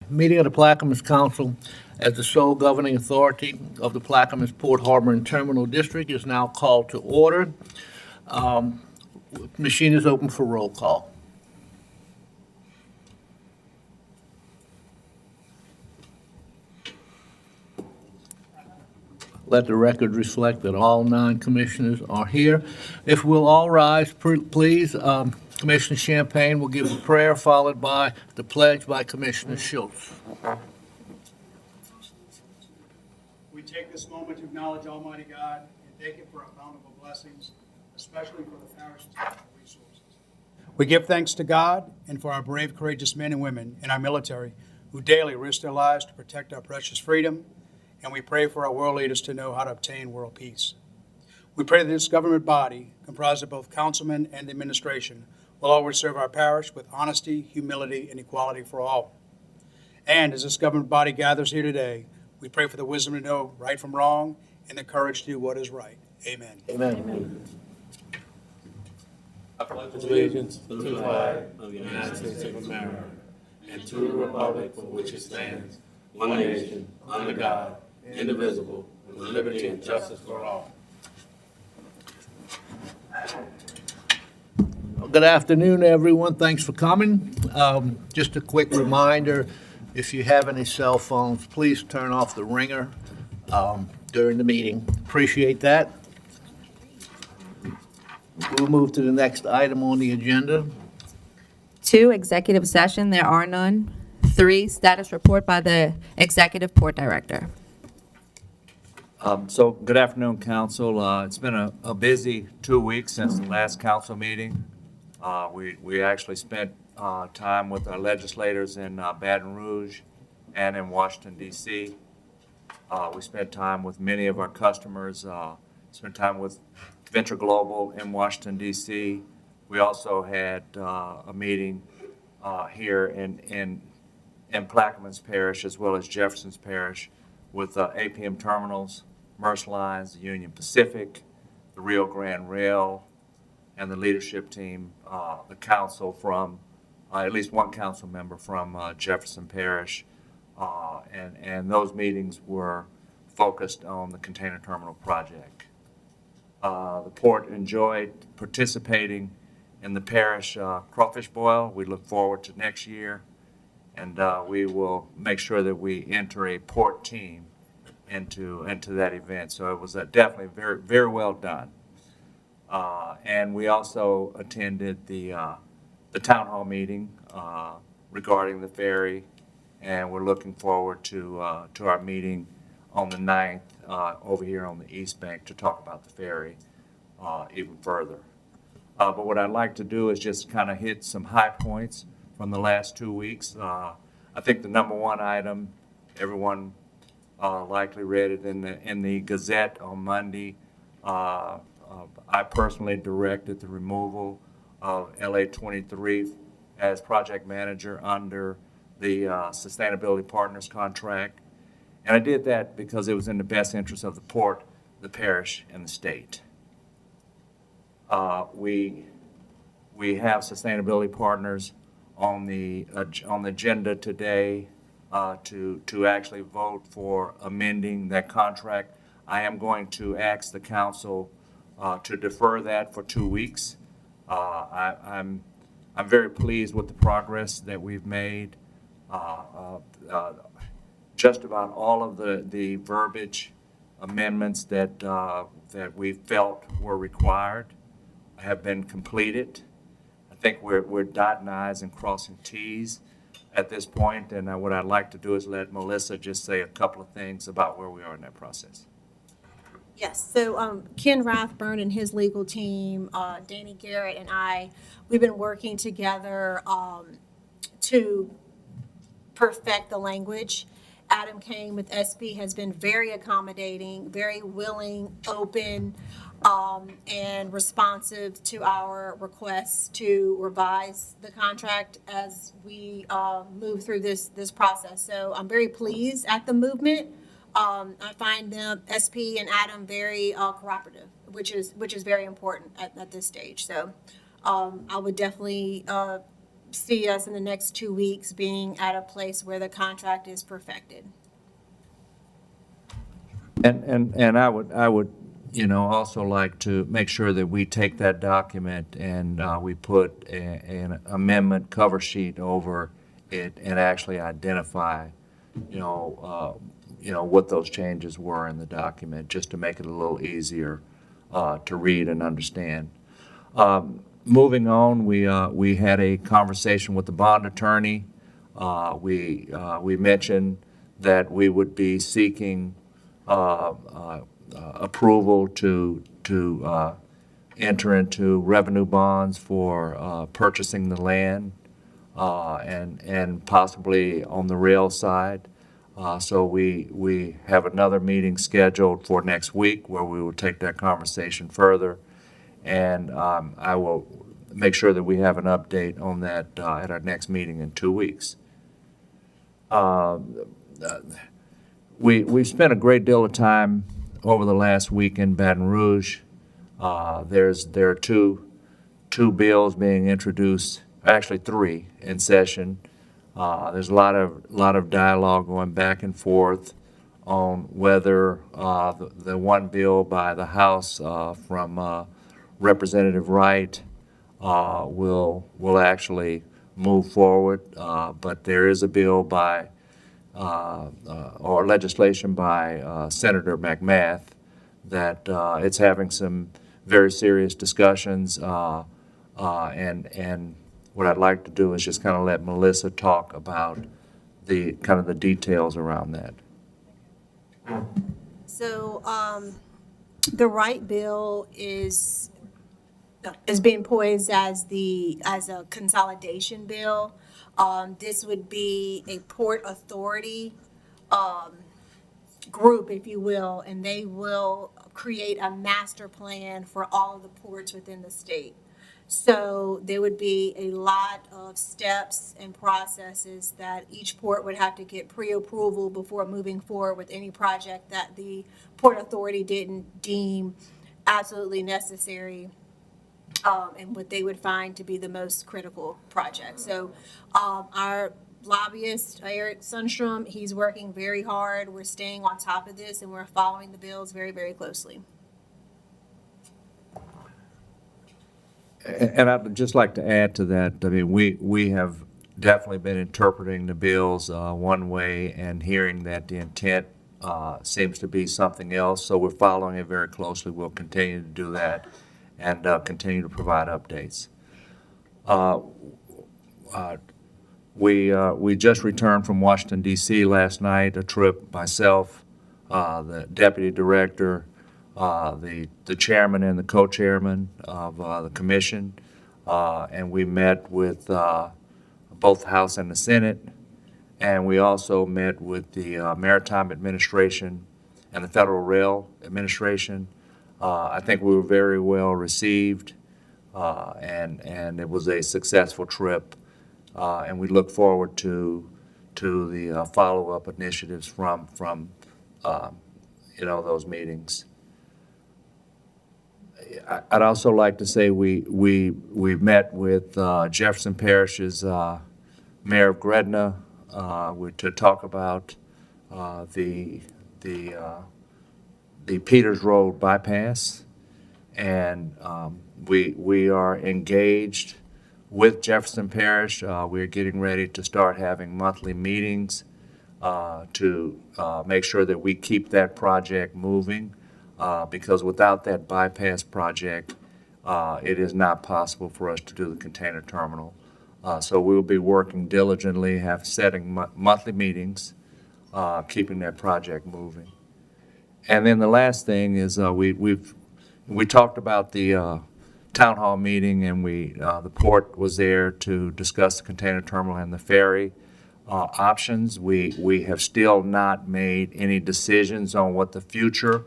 Meeting of the Plaquemines Council as the sole governing authority of the Plaquemines Port Harbor and Terminal District is now called to order. Machine is open for roll call. Let the record reflect that all 9 commissioners are here. If we'll all rise, please. Commissioner Champagne will give the prayer, followed by the pledge by Commissioner Schultz. We take this moment to acknowledge Almighty God and thank Him for our bountiful blessings, especially for the parish's natural resources. We give thanks to God and for our brave, courageous men and women in our military who daily risk their lives to protect our precious freedom, and we pray for our world leaders to know how to obtain world peace. We pray that this government body, comprised of both councilmen and administration, will always serve our parish with honesty, humility, and equality for all. And as this government body gathers here today, we pray for the wisdom to know right from wrong and the courage to do what is right. Amen. Amen. I pledge allegiance to the flag of the United States of America and to the republic for which it stands, one nation, under God, indivisible, with liberty and justice for all. Good afternoon, everyone. Thanks for coming. Just a quick reminder, if you have any cell phones, please turn off the ringer during the meeting. Appreciate that. We'll move to the next item on the agenda. 2, executive session, there are none. 3, status report by the executive port director. So good afternoon, council. It's been a busy 2 weeks since the last council meeting. We actually spent time with our legislators in Baton Rouge and in Washington, D.C. We spent time with many of our customers, spent time with Venture Global in Washington, D.C. We also had a meeting here in Plaquemines Parish as well as Jefferson's Parish with APM Terminals, Maersk Lines, the Union Pacific, the Rio Grande Rail, and the leadership team, the council from, at least one council member from Jefferson Parish. And those meetings were focused on the container terminal project. The port enjoyed participating in the parish crawfish boil. We look forward to next year, and we will make sure that we enter a port team into that event. So it was definitely very, very well done. And we also attended the town hall meeting regarding the ferry, and we're looking forward to our meeting on the 9th over here on the East Bank to talk about the ferry even further. But what I'd like to do is just kind of hit some high points from the last 2 weeks. I think the number one item, everyone likely read it in the Gazette on Monday. I personally directed the removal of LA 23 as project manager under the Sustainability Partners contract. And I did that because it was in the best interest of the port, the parish, and the state. We have Sustainability Partners on the agenda today to actually vote for amending that contract. I am going to ask the council to defer that for 2 weeks. I'm very pleased with the progress that we've made. Just about all of the verbiage amendments that we felt were required have been completed. I think we're dotting I's and crossing T's at this point, and what I'd like to do is let Melissa just say a couple of things about where we are in that process. Yes, so Ken Rathburn and his legal team, Danny Garrett and I, we've been working together to perfect the language. Adam Kane with SB has been very accommodating, very willing, open, and responsive to our requests to revise the contract as we move through this process. So I'm very pleased at the movement. I find them, SP and Adam, very cooperative, which is very important at this stage. So I would definitely see us in the next 2 weeks being at a place where the contract is perfected. And I would, also like to make sure that we take that document and we put an amendment cover sheet over it and actually identify, what those changes were in the document, just to make it a little easier to read and understand. Moving on, we had a conversation with the bond attorney. We mentioned that we would be seeking approval to enter into revenue bonds for purchasing the land and possibly on the rail side. So we have another meeting scheduled for next week where we will take that conversation further. And I will make sure that we have an update on that at our next meeting in 2 weeks. We've spent a great deal of time over the last week in Baton Rouge. There are two bills being introduced, actually 3 in session. There's a lot of dialogue going back and forth on whether the one bill by the House from Representative Wright will actually move forward, but there is a bill by or legislation by Senator McMath that it's having some very serious discussions, and what I'd like to do is just kind of let Melissa talk about the details around that. So, the Wright bill is being poised as a consolidation bill. This would be a port authority, group, if you will, and they will create a master plan for all of the ports within the state. So there would be a lot of steps and processes that each port would have to get pre-approval before moving forward with any project that the Port Authority didn't deem absolutely necessary, and what they would find to be the most critical project. So our lobbyist, Eric Sundstrom, he's working very hard. We're staying on top of this, and we're following the bills very, very closely. And I'd just like to add to that, I mean, we have definitely been interpreting the bills one way and hearing that the intent seems to be something else, so we're following it very closely. We'll continue to do that and continue to provide updates. We just returned from Washington, D.C. last night, a trip, myself, the deputy director, the chairman and the co-chairman of the commission, and we met with both the House and the Senate, and we also met with the Maritime Administration and the Federal Rail Administration. I think we were very well received, and it was a successful trip, and we look forward to the follow-up initiatives from those meetings. I'd also like to say we met with Jefferson Parish's Mayor of Gretna to talk about the Peters Road bypass, and we are engaged with Jefferson Parish. We're getting ready to start having monthly meetings to make sure that we keep that project moving. Because without that bypass project, it is not possible for us to do the container terminal. So we'll be working diligently, setting monthly meetings, keeping that project moving. And then the last thing is we talked about the town hall meeting, and the port was there to discuss the container terminal and the ferry options. We have still not made any decisions on what the future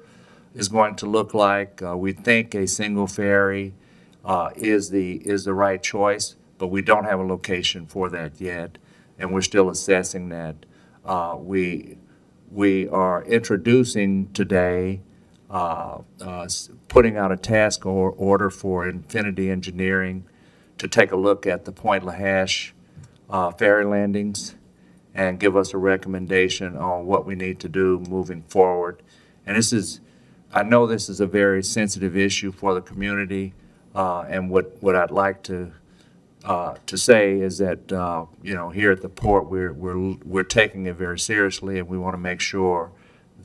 is going to look like. We think a single ferry is the right choice, but we don't have a location for that yet, and we're still assessing that. We are introducing today, putting out a task order for Infinity Engineering to take a look at the Point Lahash ferry landings and give us a recommendation on what we need to do moving forward. And I know this is a very sensitive issue for the community, and what I'd like to say is that, here at the port, we're taking it very seriously, and we want to make sure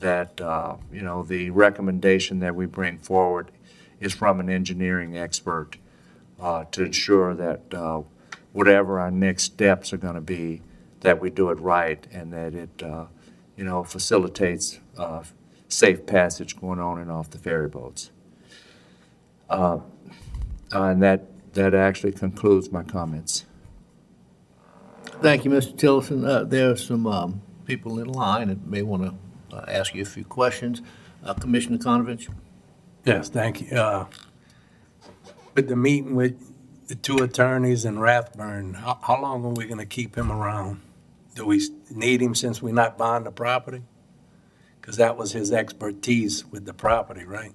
that, the recommendation that we bring forward is from an engineering expert to ensure that whatever our next steps are going to be, that we do it right and that it, facilitates safe passage going on and off the ferry boats. And that actually concludes my comments. Thank you, Mr. Tillotson. There are some people in line that may want to ask you a few questions. Commissioner Konovich? Yes, thank you. With the meeting with the two attorneys and Rathburn, how long are we going to keep him around? Do we need him since we're not buying the property? Because that was his expertise with the property, right?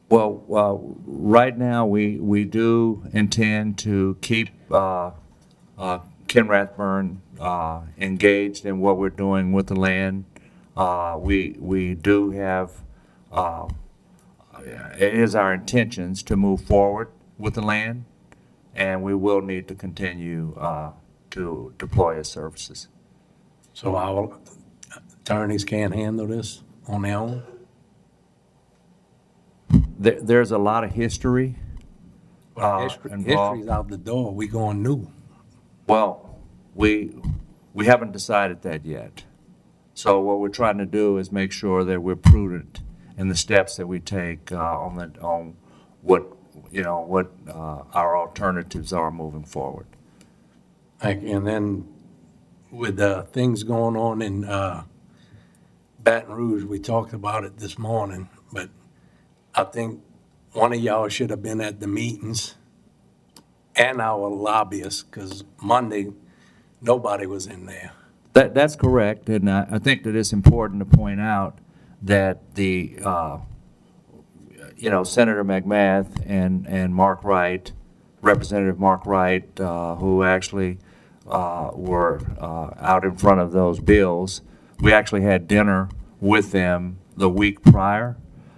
Well, right now, we do intend to keep Ken Rathburn engaged in what we're doing with the land. We do have, it is our intentions to move forward with the land, and we will need to continue to deploy his services. So our attorneys can't handle this on their own? There's a lot of history History's involved. out the door, we going new. Well, we haven't decided that yet. So what we're trying to do is make sure that we're prudent in the steps that we take on what our alternatives are moving forward. And then with the things going on in Baton Rouge, we talked about it this morning, but I think one of y'all should have been at the meetings and our lobbyists, because Monday, nobody was in there. That's correct, and I think that it's important to point out that the, Senator McMath and Mark Wright, Representative Mark Wright, who actually were out in front of those bills, we actually had dinner with them the week prior,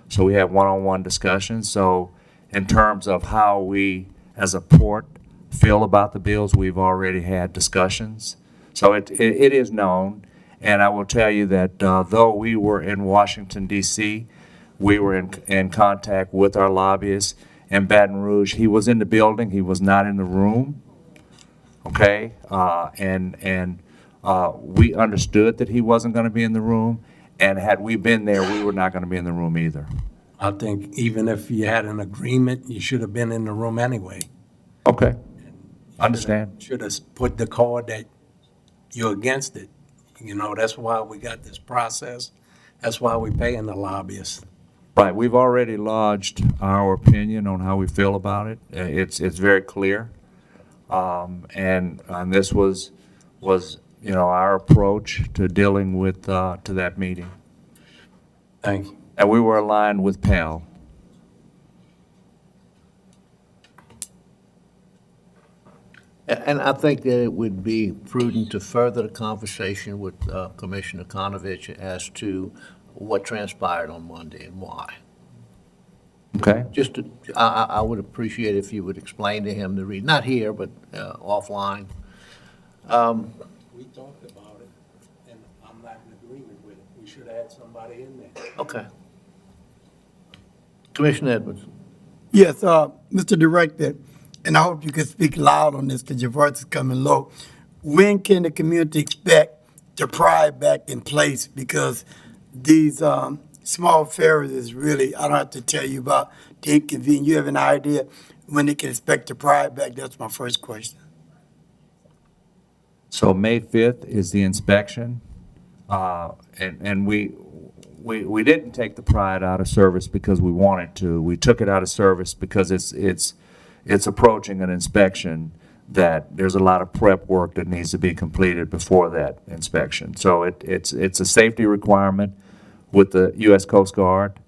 so we had one-on-one discussions. So in terms of how we, as a port, feel about the bills, we've already had discussions. So it is known, and I will tell you that though we were in Washington, D.C., we were in contact with our lobbyists in Baton Rouge. He was in the building, he was not in the room, okay? We understood that he wasn't going to be in the room, and had we been there, we were not going to be in the room either. I think even if you had an agreement, you should have been in the room anyway. Okay, understand. Should have put the card that you're against it. That's why we got this process. That's why we're paying the lobbyists. Right, we've already lodged our opinion on how we feel about it. It's very clear. And this was our approach to dealing with, to that meeting. Thank you. And we were aligned with PAL. And I think that it would be prudent to further the conversation with Commissioner Konovich as to what transpired on Monday and why. Okay? I would appreciate if you would explain to him the reason, not here, but offline. We talked about it, and I'm not in agreement with it. We should have had somebody in there. Okay. Commissioner Edwards? Yes, Mr. Director, and I hope you can speak loud on this because your voice is coming low. When can the community expect the pride back in place? Because these small ferries is really, I don't have to tell you about the inconvenience. You have an idea when they can expect the pride back? That's my first question. So May 5th is the inspection, and we didn't take the Pride out of service because we wanted to. We took it out of service because it's approaching an inspection that there's a lot of prep work that needs to be completed before that inspection. So it's a safety requirement with the U.S. Coast Guard,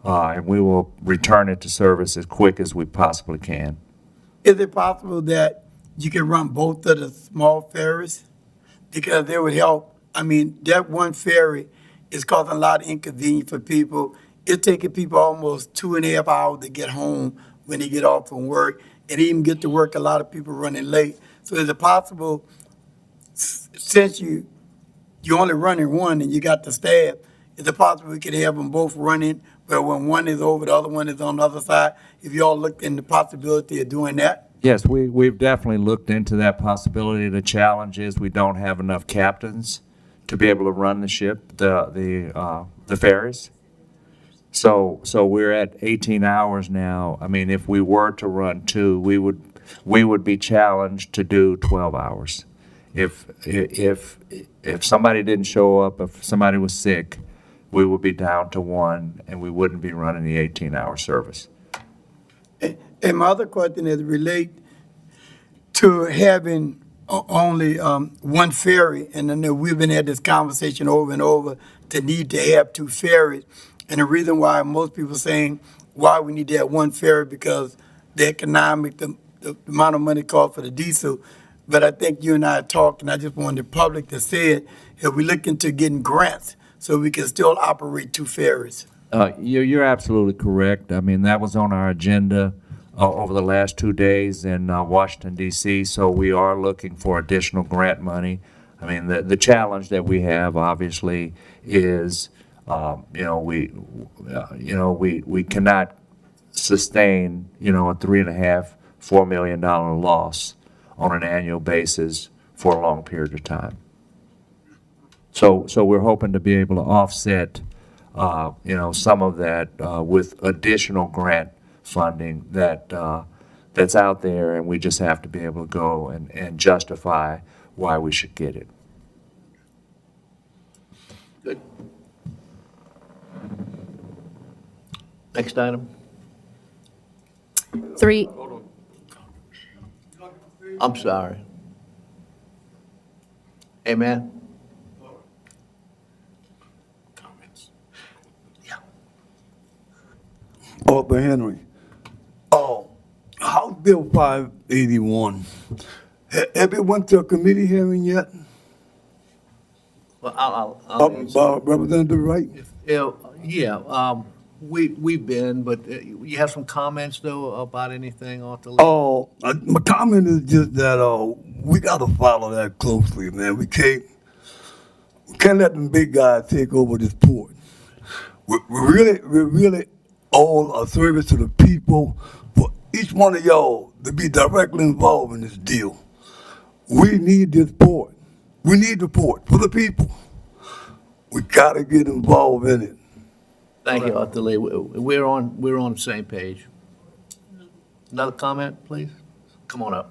and we will return it to service as quick as we possibly can. Is it possible that you can run both of the small ferries? Because they would help. I mean, that one ferry is causing a lot of inconvenience for people. It's taking people almost 2.5 hours to get home when they get off from work, and even get to work, a lot of people running late. So is it possible, since you only running one and you got the staff, is it possible we could have them both running, but when one is over, the other one is on the other side? If you all looked into the possibility of doing that? Yes, we've definitely looked into that possibility. The challenge is we don't have enough captains to be able to run the ship, the ferries. So we're at 18 hours now. I mean, if we were to run two, we would be challenged to do 12 hours. If somebody didn't show up, if somebody was sick, we would be down to one, and we wouldn't be running the 18-hour service. And my other question is relate to having only one ferry, and I know we've been had this conversation over and over to need to have two ferries. And the reason why most people saying why we need to have one ferry because the economic, the amount of money called for the diesel. But I think you and I talked, and I just wanted the public to say it, if we look into getting grants so we can still operate two ferries. You're absolutely correct. I mean, that was on our agenda over the last 2 days in Washington, D.C., so we are looking for additional grant money. I mean, the challenge that we have, obviously, is, we cannot sustain, a $3.5–4 million loss on an annual basis for a long period of time. So we're hoping to be able to offset, some of that with additional grant funding that's out there, and we just have to be able to go and justify why we should get it. Good. Next item. 3, I'm sorry. Amen. Arthur Henry. Oh, House Bill 581. Have it went to a committee hearing yet? Well, I'll answer. Representative Wright? We've been, but you have some comments, though, about anything off the list? Oh, my comment is just that we got to follow that closely, man. We can't let them big guys take over this port. We really owe a service to the people for each one of y'all to be directly involved in this deal. We need this port. We need the port for the people. We got to get involved in it. Thank you, Arthur Lee. We're on the same page. Another comment, please? Come on up.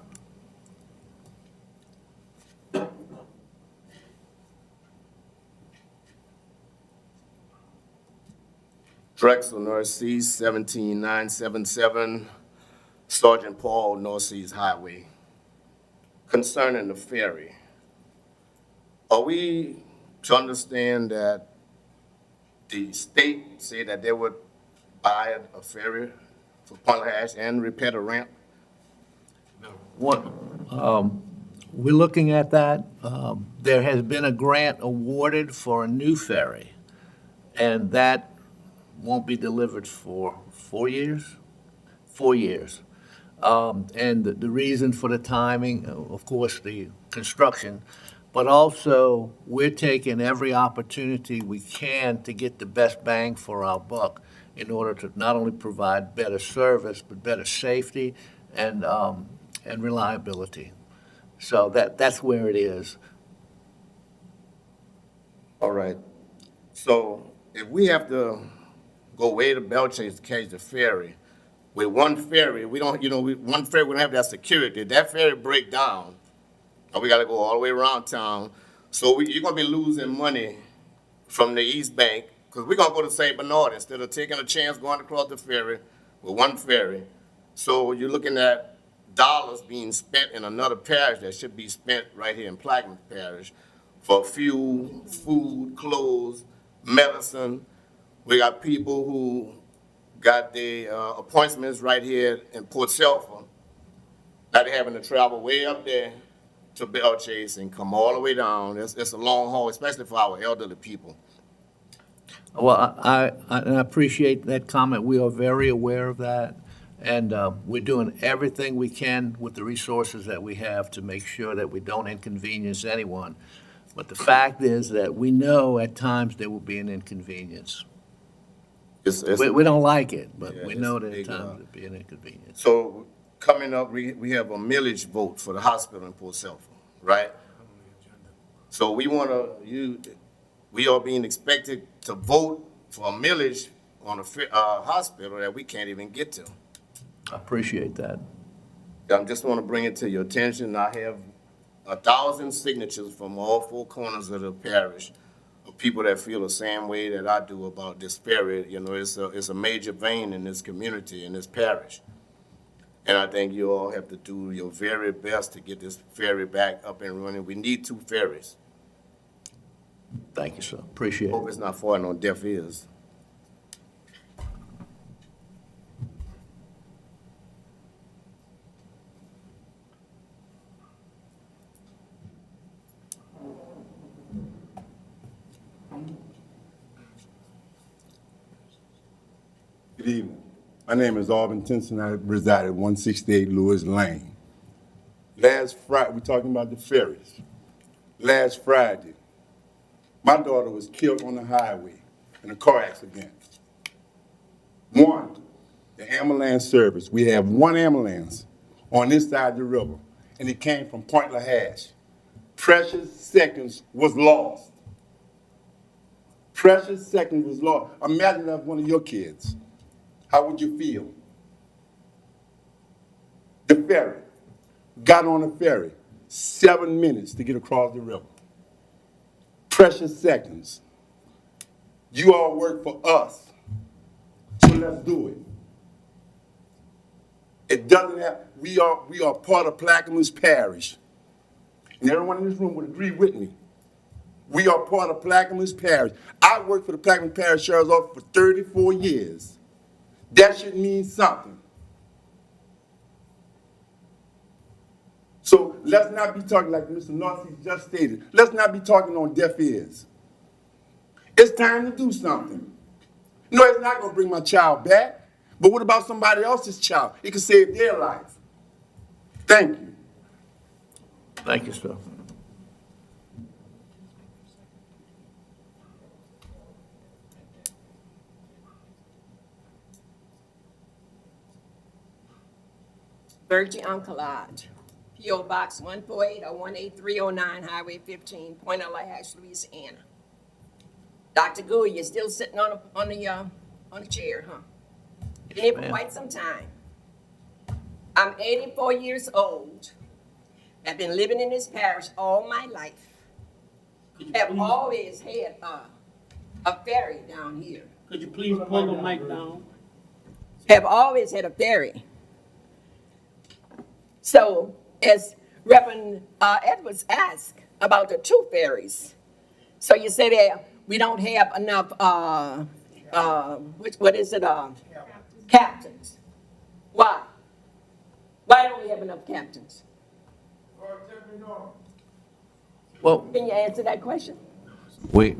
Drexel, North Seas, 17977, Sergeant Paul, North Seas Highway. Concerning the ferry, are we to understand that the state said that they would buy a ferry for Point Hash and repair the ramp? What, we're looking at that. There has been a grant awarded for a new ferry, and that won't be delivered for 4 years? 4 years. And the reason for the timing, of course, the construction, but also we're taking every opportunity we can to get the best bang for our buck in order to not only provide better service, but better safety and reliability. So that's where it is. All right. So if we have to go way to Belchase to catch the ferry, with one ferry, we don't have that security. That ferry break down, and we got to go all the way around town. So you're going to be losing money from the East Bank, because we're going to go to St. Bernard instead of taking a chance going across the ferry with one ferry. So you're looking at dollars being spent in another parish that should be spent right here in Plaquemine Parish for fuel, food, clothes, medicine. We got people who got their appointments right here in Port Sulphur, Not having to travel way up there to Bell Chase and come all the way down. It's a long haul, especially for our elderly people. Well, I appreciate that comment. We are very aware of that. And we're doing everything we can with the resources that we have to make sure that we don't inconvenience anyone. But the fact is that we know at times there will be an inconvenience. We don't like it, but Yeah, we it's know a that at big, times there'll be an inconvenience. So coming up, we have a millage vote for the hospital in Port Sulphur, right? So we are being expected to vote for a millage on a hospital that we can't even get to. I appreciate that. I just want to bring it to your attention. I have 1,000 signatures from all four corners of the parish of people that feel the same way that I do about this ferry. You know, it's a major vein in this community, in this parish. And I think you all have to do your very best to get this ferry back up and running. We need 2 ferries. Thank you, sir. Appreciate Hope it. it's not falling on deaf ears. Good evening. My name is Auburn Tinson. I reside at 168 Lewis Lane. Last Friday, we're talking about the ferries. Last Friday, my daughter was killed on the highway in a car accident. One, the ambulance service. We have 1 ambulance on this side of the river, and it came from Point LaHash. Precious seconds was lost. Precious seconds was lost. Imagine that was one of your kids. How would you feel? The ferry. Got on the ferry. 7 minutes to get across the river. Precious seconds. You all work for us. So let's do it. It doesn't have, we are part of Plaquemines Parish. And everyone in this room would agree with me. We are part of Plaquemines Parish. I worked for the Plaquemines Parish Sheriff's Office for 34 years. That should mean something. So let's not be talking like Mr. Northey just stated. Let's not be talking on deaf ears. It's time to do something. No, it's not going to bring my child back. But what about somebody else's child? It could save their life. Thank you. Thank you, sir. Virgie Uncolade, P.O. Box 148 or 18309, Highway 15, Point LaHash, Louisiana. Dr. Gouy, you're still sitting on the chair, huh? Been here for ma'am. quite some time. I'm 84 years old. I've been living in this parish all my life. Have always had a ferry down here. Could you please pull the mic down? Have always had a ferry. So, as Reverend Edwards asked about the 2 ferries, so you say that we don't have enough, captains. Why? Why don't we have enough captains? Well, Can you answer that question? we,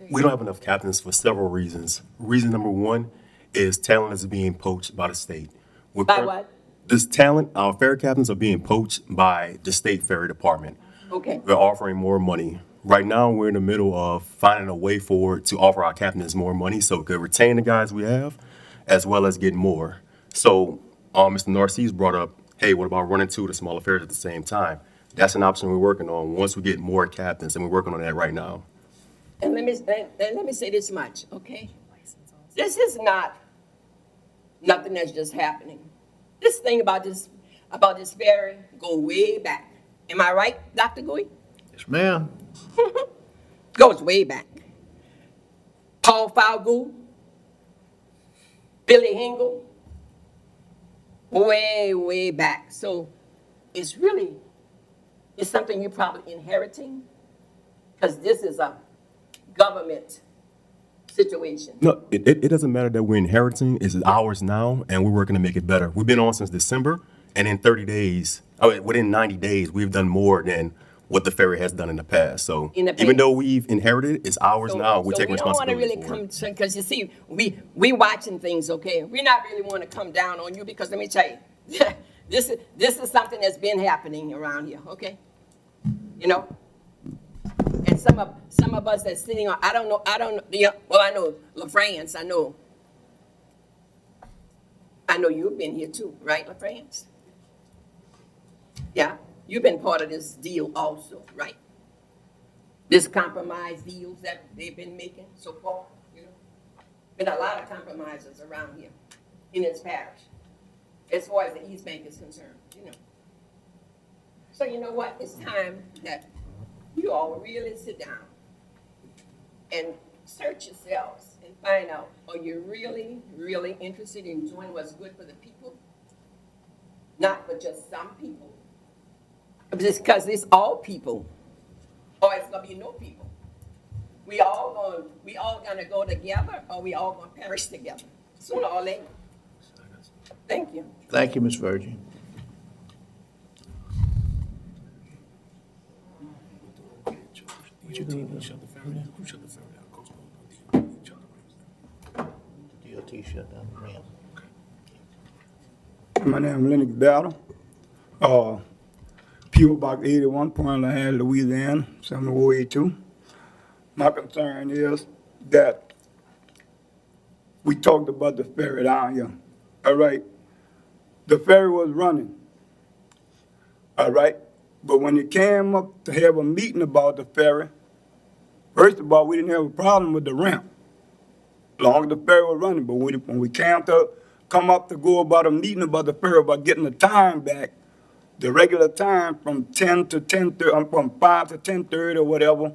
We don't have enough captains for several reasons. Reason number 1 is talent is being poached by the state. By what? This talent, our ferry captains are being poached by the state ferry department. Okay. We're offering more money. Right now, we're in the middle of finding a way forward to offer our captains more money so we could retain the guys we have, as well as get more. So, Mr. Narcisse brought up, hey, what about running 2 of the smaller ferries at the same time? That's an option we're working on once we get more captains, and we're working on that right now. And let me say this much, okay? This is not nothing that's just happening. This thing about this ferry go way back. Am I right, Dr. Gouy? yes, ma'am. Goes way back. Paul Falgout, Billy Hingle, way back. So it's something you're probably inheriting, because this is a government situation? No, it doesn't matter that we're inheriting. It's ours now, and we're working to make it better. We've been on since December, and in 30 days, within 90 days, we've done more than what the ferry has done in the past. So In the even past. though we've inherited, it's ours now. We're taking we don't want to responsibility really for it. because you see, we watching things, okay? We're not really want to come down on you because let me tell you, this is something that's been happening around here, okay? You know, and some of us that's sitting on, I don't know, well, I know LaFrance, I know you've been here too, right, LaFrance? Yeah, you've been part of this deal also, right? This compromise deals that they've been making so far, you know? Been a lot of compromises around here in this parish, as far as the East Bank is concerned, you know? So you know what? It's time that you all really sit down and search yourselves and find out, are you really, really interested in doing what's good for the people? Not for just some people. Just because it's all people, or it's gonna be no people. We all gonna go together, or we all gonna perish together, sooner or later. Thank you. Thank you, Ms. Virgin. DOT shut down the ramp. My name is Lennox Battle. P.O. Box 81, Point Lahad, Louisiana, 70482. My concern is that we talked about the ferry down here. All right. The ferry was running. All right. But when it came up to have a meeting about the ferry, first of all, we didn't have a problem with the ramp, as long as the ferry was running. But when we came to come up to go about a meeting about the ferry, about getting the time back, the regular time from 10 to 10:30, from 5 to 10:30 or whatever,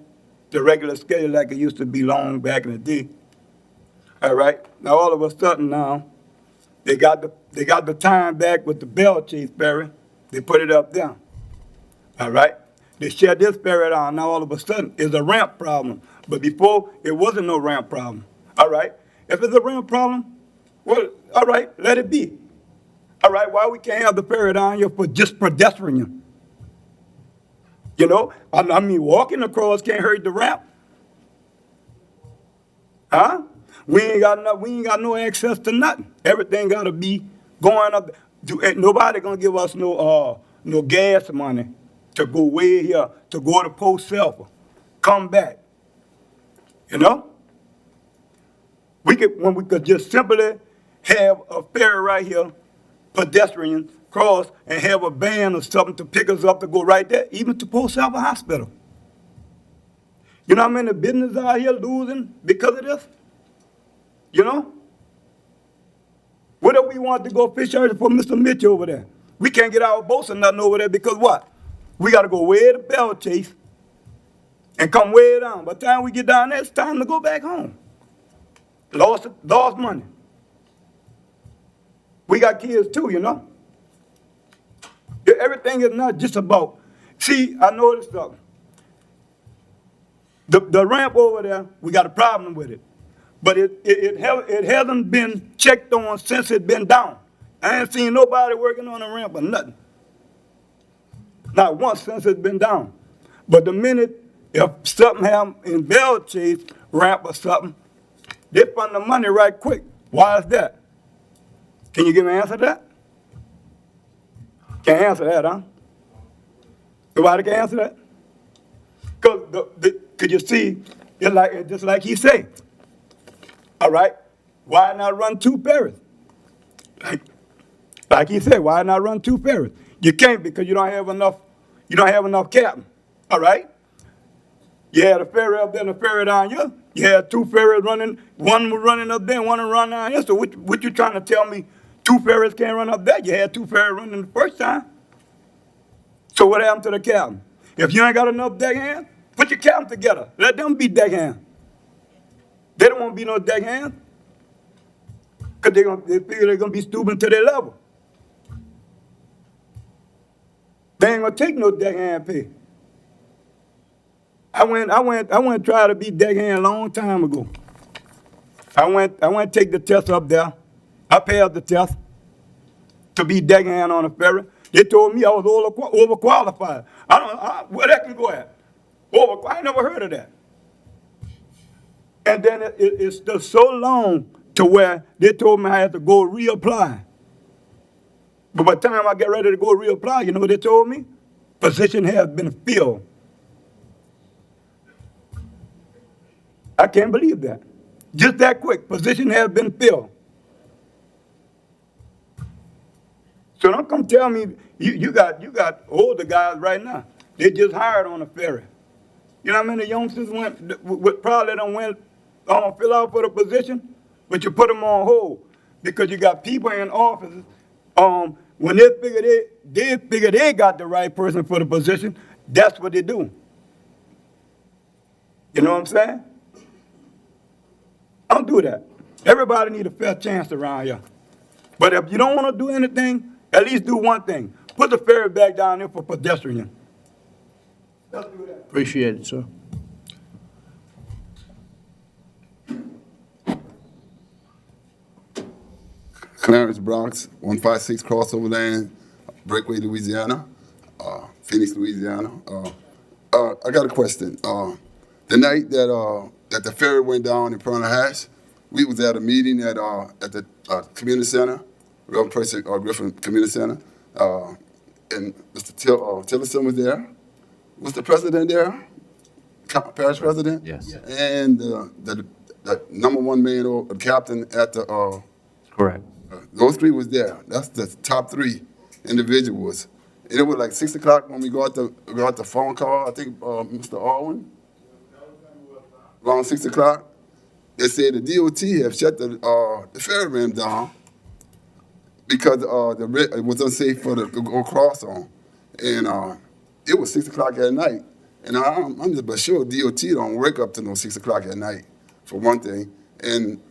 the regular schedule like it used to be long back in the day. All right. Now all of a sudden now, they got the time back with the Bell Chase ferry. They put it up there. All right. They shut this ferry down. Now all of a sudden it's a ramp problem. But before it wasn't no ramp problem. All right. If it's a ramp problem, well, all right, let it be. All right, why we can't have the ferry down here for just pedestrian? You know, I mean, walking across can't hurt the ramp. Huh? We ain't got no access to nothing. Everything gotta be going up. Ain't nobody gonna give us no gas money to go way here, to go to Post Sulphur, come back. You know? When we could just simply have a ferry right here, pedestrian cross, and have a van or something to pick us up to go right there, even to Post Sulphur Hospital. You know how many businesses out here losing because of this? You know? What if we want to go fish out for Mr. Mitchell over there? We can't get our boats or nothing over there because what? We got to go way to Bell Chase and come way down. By the time we get down there, it's time to go back home. Lost money. We got kids too, you know? Everything is not just about, see, I noticed something. The ramp over there, we got a problem with it. But it hasn't been checked on since it's been down. I ain't seen nobody working on the ramp or nothing. Not once since it's been down. But the minute if something happens in Bell Chase ramp or something, they fund the money right quick. Why is that? Can you give me an answer to that? Can't answer that, huh? Nobody can answer that? Because could you see, it's just like he said. All right, why not run two ferries? Like he said, why not run two ferries? You can't because you don't have enough captain. All right? You had a ferry up there and a ferry down here. You had two ferries running, one was running up there, one was running down here. So what you trying to tell me two ferries can't run up there? You had two ferries running the first time. So what happened to the captain? If you ain't got enough deckhand, put your captain together. Let them be deckhand. They don't want to be no deckhand. Because they figure they're going to be stooping to their level. They ain't going to take no deckhand pay. I went to try to be deckhand a long time ago. I went to take the test up there. I passed the test to be deckhand on a ferry. They told me I was overqualified. Where that can go at? I ain't never heard of that. And then it's just so long to where they told me I had to go reapply. But by the time I get ready to go reapply, you know what they told me? Position has been filled. I can't believe that. Just that quick, position has been filled. So don't come tell me you got older guys right now. They just hired on a ferry. You know how many youngsters probably don't went fill out for the position, but you put them on hold because you got people in offices. When they figure they got the right person for the position, that's what they do. You know what I'm saying? Don't do that. Everybody need a fair chance around here. But if you don't want to do anything, at least do one thing. Put the ferry back down there for pedestrian. Let's do that. Appreciate it, sir. Clarence Bronx, 156 Crossover Lane, Breakaway, Louisiana, Phoenix, Louisiana. I got a question. The night that the ferry went down in Perna Hash, we was at a meeting at the community center, Reverend Percy Griffin Community Center, and Mr. Tillerson was there. Was the president there? Parish president? Yes. And the number one man or the captain at the Correct. those three was there. That's the top three individuals. And it was like 6 o'clock when we got the phone call. I think Mr. Alwyn. Around 6 o'clock, they said the DOT have shut the ferry rim down because it was unsafe for the to go across on, and it was 6 o'clock at night. And I'm just but sure DOT don't wake up to no 6 o'clock at night, for one thing. And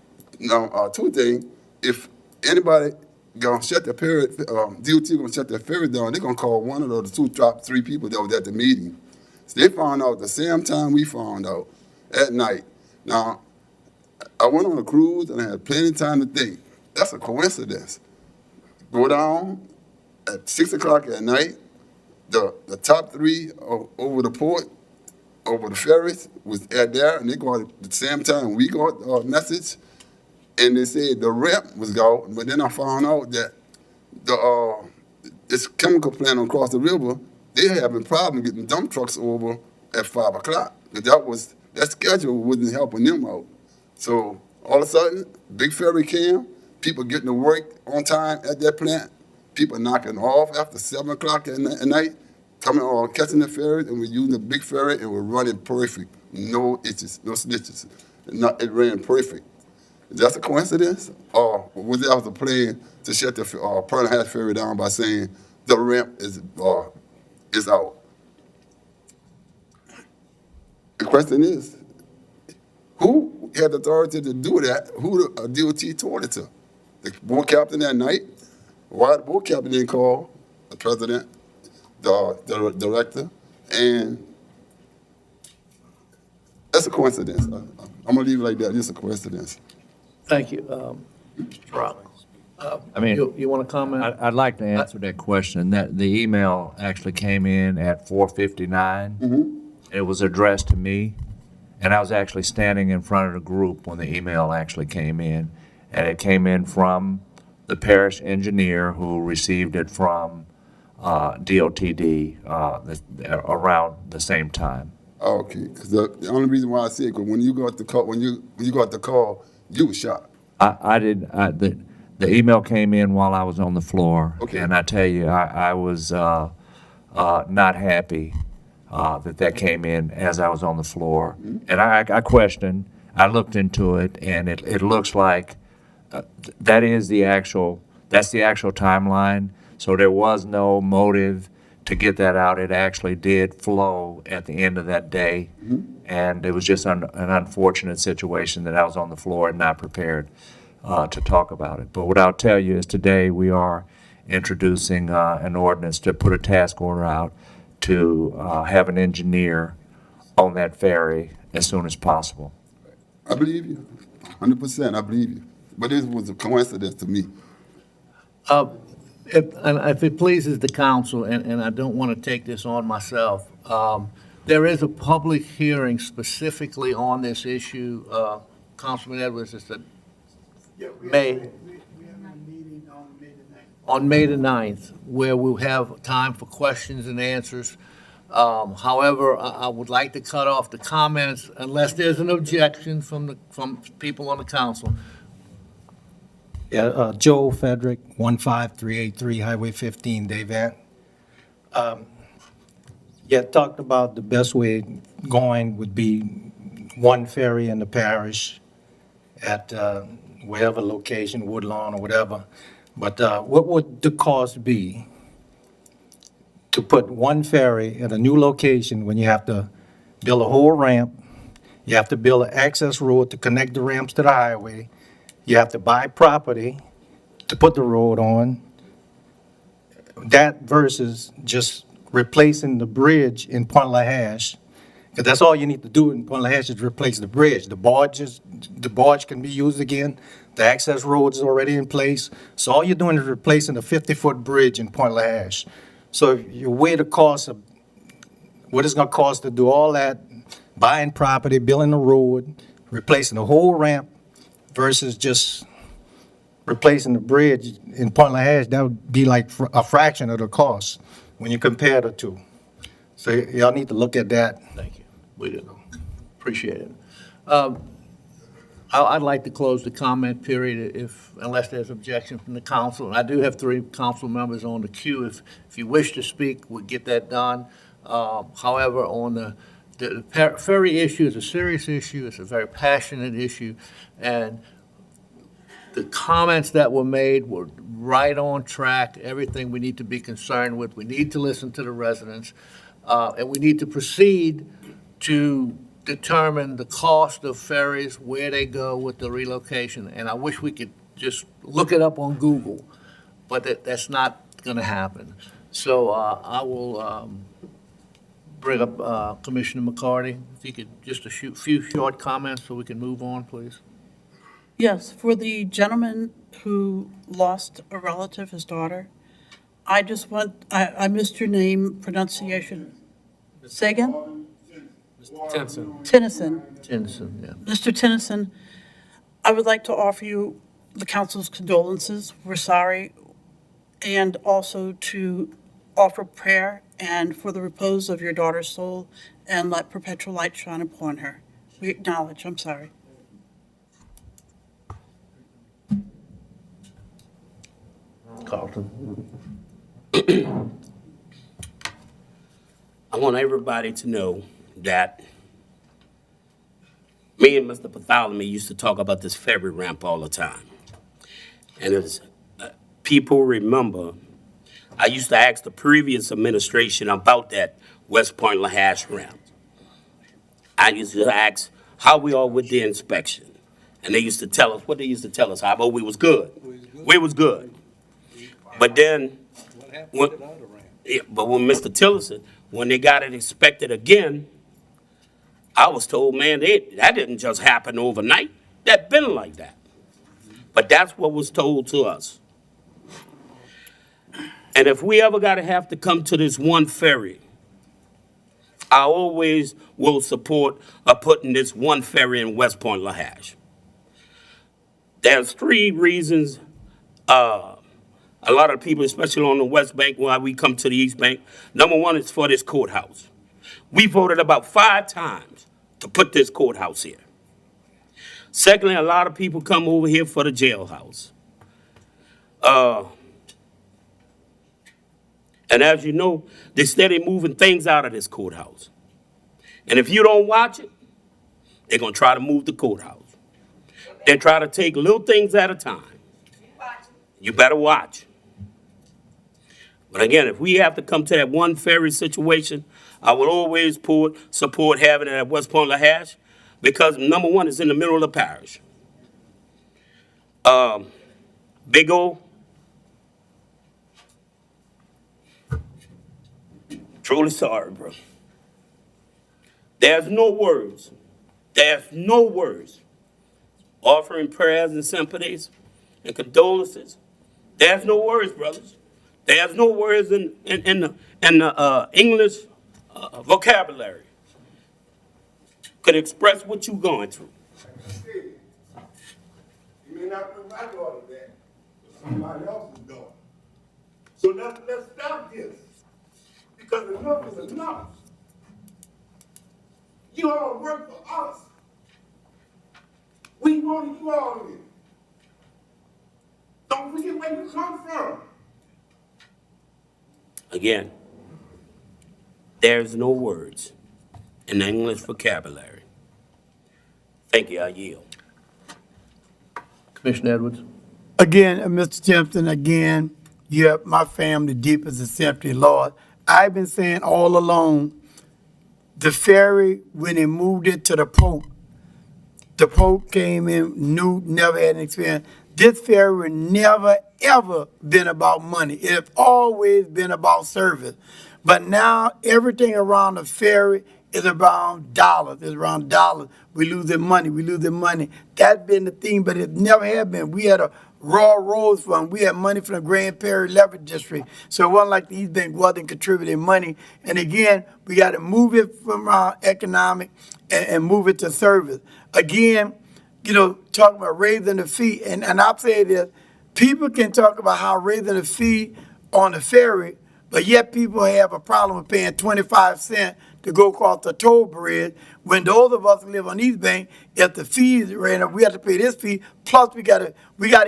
two things, if anybody gonna shut the ferry, DOT gonna shut the ferry down, they're gonna call one of the top three people that was at the meeting. So they found out the same time we found out at night. Now, I went on a cruise and I had plenty of time to think. That's a coincidence. Go down at 6 o'clock at night, the top three over the port, over the ferries was at there, and they got at the same time we got a message, and they said the rep was gone, but then I found out that this chemical plant across the river, they having problem getting dump trucks over at 5 o'clock. That schedule wasn't helping them out. So all of a sudden, big ferry came, people getting to work on time at that plant, people knocking off after 7 o'clock at night, coming on, catching the ferry, and we're using the big ferry, and we're running perfect. No itches, no snitches. It ran perfect. Is that a coincidence? Or was that a plan to shut the Perna Hash ferry down by saying the ramp is out? The question is, who had the authority to do that? Who the DOT told it to? The board captain that night? Why the board captain didn't call the president, the director? And that's a coincidence. I'm gonna leave it like that. Just a coincidence. Thank you. Mr. Rollins. I mean, You want to comment? I'd like to answer that question. That the email actually came in at 4:59. It was addressed to me, and I was actually standing in front of the group when the email actually came in, and it came in from the parish engineer who received it from DOTD around the same time. Okay, because the only reason why I say it, because when you got the call, when you got the call, you were shocked. The email came in while I was on the floor, Okay. and I tell you, I was not happy that came in as I was on the floor. And I questioned, I looked into it, and it looks like that's the actual timeline. So there was no motive to get that out. It actually did flow at the end of that day. And it was just an unfortunate situation that I was on the floor and not prepared to talk about it. But what I'll tell you is today we are introducing an ordinance to put a task order out to have an engineer on that ferry as soon as possible. I believe you. 100%, I believe you. But this was a coincidence to me. If it pleases the council, and I don't want to take this on myself, there is a public hearing specifically on this issue. Councilman Edwards, it's the May, on May the 9th, where we'll have time for questions and answers. However, I would like to cut off the comments unless there's an objection from people on the council. Yeah, Joe Frederick, 15383 Highway 15, Davant. Yeah, talked about the best way going would be one ferry in the parish at wherever location, Woodlawn or whatever. But what would the cost be to put one ferry at a new location when you have to build a whole ramp, you have to build an access road to connect the ramps to the highway, you have to buy property to put the road on? That versus just replacing the bridge in Point LaHash, because that's all you need to do in Point LaHash is replace the bridge. The barge can be used again. The access road is already in place. So all you're doing is replacing the 50-foot bridge in Point LaHash. So if you weigh the cost of what it's going to cost to do all that, buying property, building the road, replacing the whole ramp versus just replacing the bridge in Point LaHash, that would be like a fraction of the cost when you compare the two. So y'all need to look at that. Thank you. We do. Appreciate it. I'd like to close the comment period unless there's objection from the council. I do have 3 council members on the queue. If you wish to speak, we'll get that done. However, on the ferry issue is a serious issue. It's a very passionate issue. And the comments that were made were right on track, everything we need to be concerned with. We need to listen to the residents, and we need to proceed to determine the cost of ferries, where they go with the relocation. And I wish we could just look it up on Google, but that's not going to happen. So I will bring up Commissioner McCarty. If you could just a few short comments so we can move on, please. Yes, for the gentleman who lost a relative, his daughter, I just want, I missed your name, pronunciation. Say again? Tennyson. Tennyson. Tennyson, yeah. Mr. Tennyson, I would like to offer you the council's condolences. We're sorry. And also to offer prayer and for the repose of your daughter's soul, and let perpetual light shine upon her. We acknowledge, I'm sorry. Carlton. I want everybody to know that me and Mr. Bartholomew used to talk about this ferry ramp all the time. And as people remember, I used to ask the previous administration about that West Point LaHash ramp. I used to ask how we are with the inspection. And they used to tell us, what they used to tell us, how about we was good. We was good. But then, when Mr. Tillerson, when they got it inspected again, I was told, man, that didn't just happen overnight. That been like that. But that's what was told to us. And if we ever got to have to come to this one ferry, I always will support putting this one ferry in West Point LaHash. There's 3 reasons a lot of people, especially on the West Bank, why we come to the East Bank. Number 1 is for this courthouse. We voted about 5 times to put this courthouse here. Secondly, a lot of people come over here for the jailhouse. And as you know, they're steady moving things out of this courthouse. And if you don't watch it, they're going to try to move the courthouse. They try to take little things at a time. You better watch. But again, if we have to come to that one ferry situation, I will always support having it at West Point LaHash because number 1 is in the middle of the parish. Big O, truly sorry, bro. There's no words. There's no words offering prayers and sympathies and condolences. There's no words, brothers. There's no words in the English vocabulary could express what you're going through. You may not put my daughter there, but somebody else's daughter. So let's stop this, because enough is enough. You all work for us. We want you all in. Don't forget where you come from. Again, there's no words in the English vocabulary. Thank you, I yield. Commissioner Edwards? Again, Mr. Simpson, again, you have my family deepest in sympathy, Lord. I've been saying all along, the ferry, when they moved it to the Pope came in, knew, never had an experience. This ferry never, ever been about money. It's always been about service. But now everything around the ferry is around dollars. It's around dollars. We losing money. That's been the thing, but it never had been. We had a Raw Roads Fund. We had money from the Grand Prairie Leverage District. So it wasn't like the East Bank wasn't contributing money. And again, we got to move it from economic and move it to service. Again, you know, talking about raising the fee, and I'll say this, people can talk about how raising the fee on the ferry, but yet people have a problem with paying 25 cents to go across the toll bridge, when those of us who live on East Bank, if the fees ran up, we have to pay this fee, plus we gotta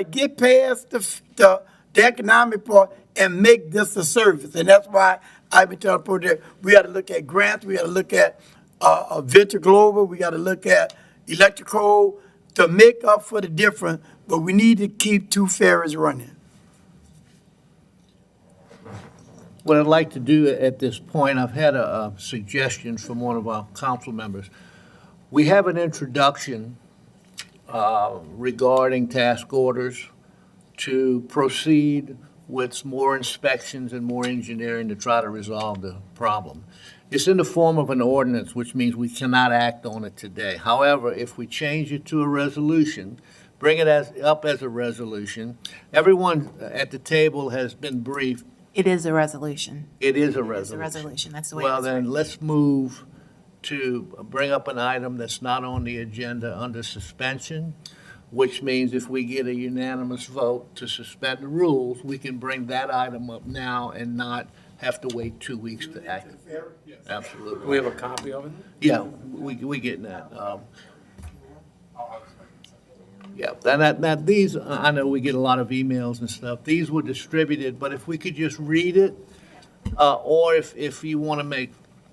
get past the economic part and make this a service. And that's why I've been telling people that we gotta look at grants, we gotta look at Venture Global, we gotta look at electrical, to make up for the difference, but we need to keep two ferries running. What I'd like to do at this point, I've had a suggestion from one of our council members. We have an introduction regarding task orders to proceed with more inspections and more engineering to try to resolve the problem. It's in the form of an ordinance, which means we cannot act on it today. However, if we change it to a resolution, bring it up as a resolution, everyone at the table has been briefed. It is a resolution. It is a It's a resolution. resolution, that's the way Well, it's then, written. let's move to bring up an item that's not on the agenda under suspension, which means if we get a unanimous vote to suspend the rules, we can bring that item up now and not have to wait 2 weeks to act. Absolutely. We have a copy of it? Yeah, we getting that. Yeah, and these, I know we get a lot of emails and stuff. These were distributed, but if we could just read it, or if you want to make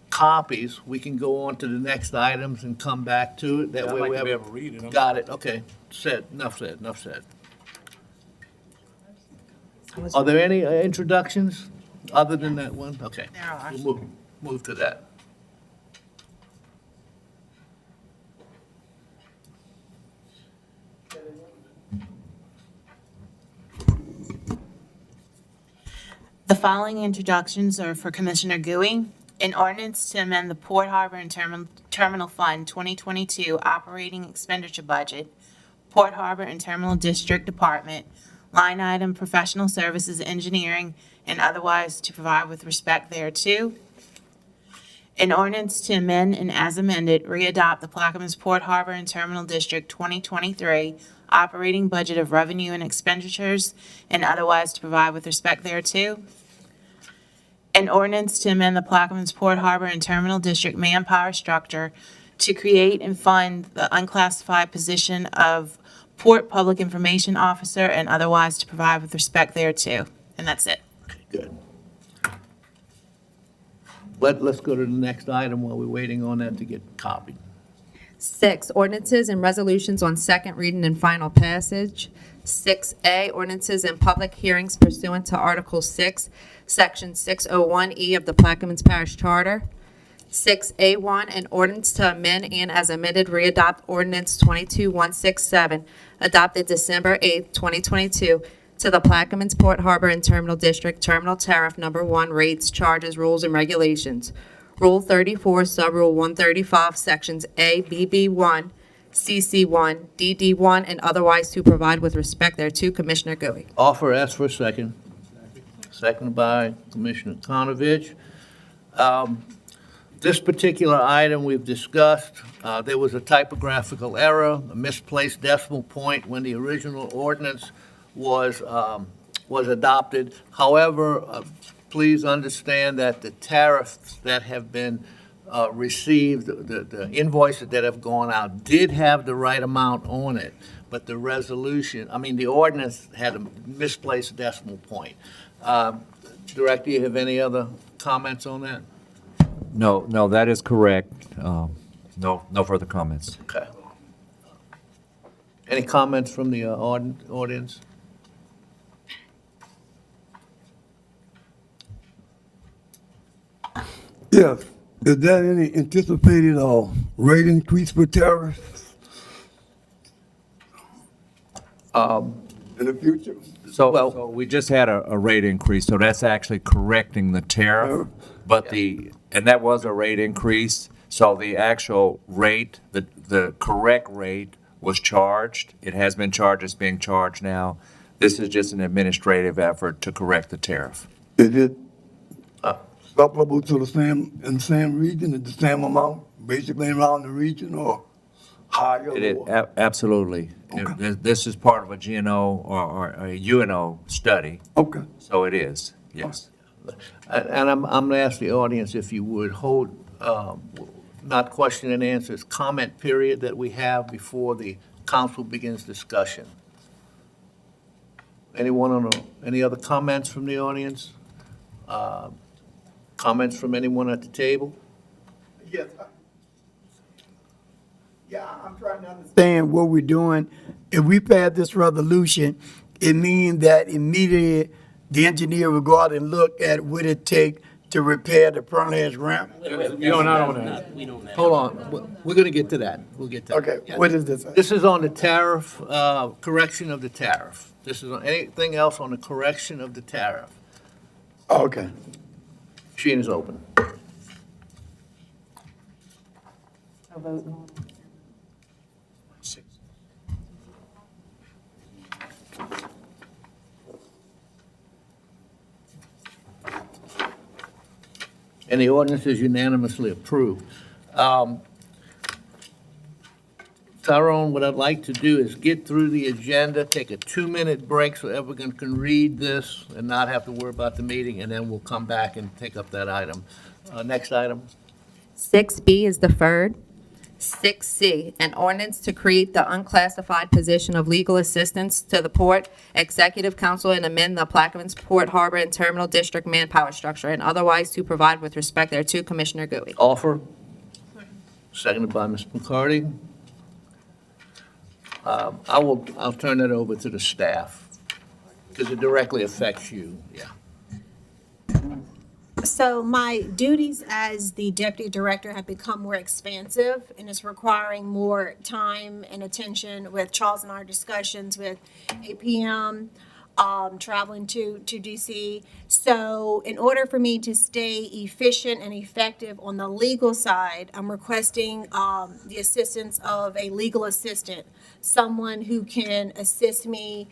copies, we can go on to the next items and come back to it. That Yeah, I'd way like we to be have. able to read it. Got it, okay. Enough said. Are there any introductions other than that one? Okay. There are. We'll move to that. The following introductions are for Commissioner Gooey. An ordinance to amend the Port Harbor and Terminal Fund 2022 operating expenditure budget, Port Harbor and Terminal District Department, line item professional services, engineering, and otherwise to provide with respect thereto. An ordinance to amend and as amended, readopt the Plaquemines Port Harbor and Terminal District 2023 operating budget of revenue and expenditures and otherwise to provide with respect thereto. An ordinance to amend the Plaquemines Port Harbor and Terminal District manpower structure to create and fund the unclassified position of Port Public Information Officer and otherwise to provide with respect thereto. And that's it. Good. Let's go to the next item while we're waiting on that to get copied. 6, ordinances and resolutions on second reading and final passage. 6A, ordinances and public hearings pursuant to Article 6, Section 601E of the Plaquemines Parish Charter. 6A1, an ordinance to amend and as amended readopt Ordinance 22167, adopted December 8, 2022, to the Plaquemines Port Harbor and Terminal District Terminal Tariff Number 1 rates, charges, rules, and regulations. Rule 34, Subrule 135, Sections A, B, B1, CC1, DD1, and otherwise to provide with respect thereto. Commissioner Gui. Offer, ask for a second. Second by Commissioner Konovich. This particular item we've discussed, there was a typographical error, a misplaced decimal point when the original ordinance was adopted. However, please understand that the tariffs that have been received, the invoices that have gone out did have the right amount on it, but the the ordinance had a misplaced decimal point. Director, you have any other comments on that? No, that is correct. No further comments. Okay. Any comments from the audience? Yes. Is there any anticipated rate increase for tariffs in the future? So we just had a rate increase, so that's actually correcting the tariff. But and that was a rate increase, so the actual rate, the correct rate was charged. It has been charged, it's being charged now. This is just an administrative effort to correct the tariff. Is it comparable to in the same region, at the same amount, basically around the region, or higher? It is, lower? absolutely. This is part of a GNO or a UNO study. Okay. So it is, yes. And I'm going to ask the audience if you would hold, not question and answers, comment period that we have before the council begins discussion. Anyone any other comments from the audience? Comments from anyone at the table? Yes. Yeah, I'm trying to understand what we're doing. If we pass this resolution, it means that immediately the engineer will go out and look at what it take to repair the front edge ramp. No, not on that. Hold on, we're going to get to that. We'll get to that. Okay, Yeah. what is this? This is on the tariff, correction of the tariff. This is on anything else on the correction of the tariff. Okay. Machine is open. And the ordinance is unanimously approved. Tyrone, what I'd like to do is get through the agenda, take a 2-minute break so everyone can read this and not have to worry about the meeting, and then we'll come back and take up that item. Next item. 6B is deferred. 6C, an ordinance to create the unclassified position of legal assistance to the Port Executive Council and amend the Plaquemines Port Harbor and Terminal District manpower structure and otherwise to provide with respect thereto. Commissioner Gui. Offer. Seconded by Ms. McCarty. I'll turn that over to the staff because it directly affects you. Yeah. So my duties as the deputy director have become more expansive, and it's requiring more time and attention with Charles and our discussions with APM, traveling to DC. So in order for me to stay efficient and effective on the legal side, I'm requesting the assistance of a legal assistant, someone who can assist me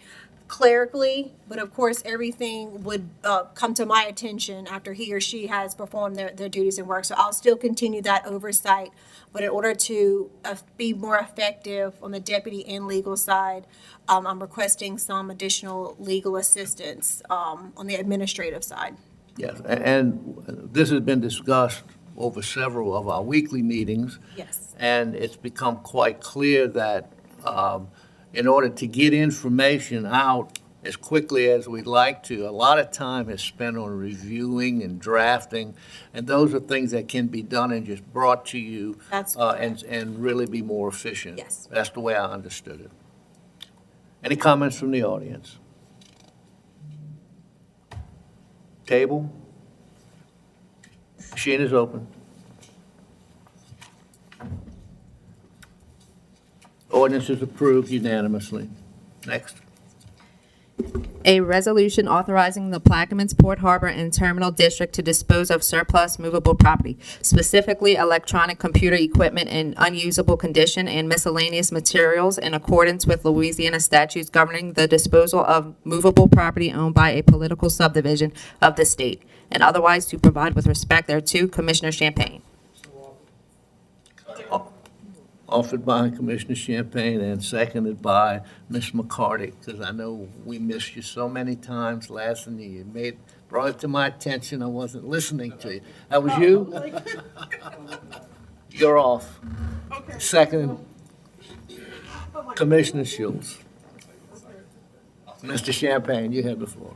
clerically, but of course, everything would come to my attention after he or she has performed their duties and work. So I'll still continue that oversight, but in order to be more effective on the deputy and legal side, I'm requesting some additional legal assistance on the administrative side. Yes, and this has been discussed over several of our weekly meetings. Yes. And it's become quite clear that in order to get information out as quickly as we'd like to, a lot of time is spent on reviewing and drafting, and those are things that can be done and just brought to you. That's and really be more efficient. Yes. That's the way I understood it. Any comments from the audience? Table? Machine is open. Ordinance is approved unanimously. Next. A resolution authorizing the Plaquemines Port Harbor and Terminal District to dispose of surplus movable property, specifically electronic computer equipment in unusable condition and miscellaneous materials in accordance with Louisiana statutes governing the disposal of movable property owned by a political subdivision of the state, and otherwise to provide with respect thereto. Commissioner Champagne. Offered by Commissioner Champagne and seconded by Ms. McCarty, because I know we missed you so many times last, and you brought it to my attention. I wasn't listening to you. That was you? You're off. Second, Commissioner Schultz. Mr. Champagne, you have the floor.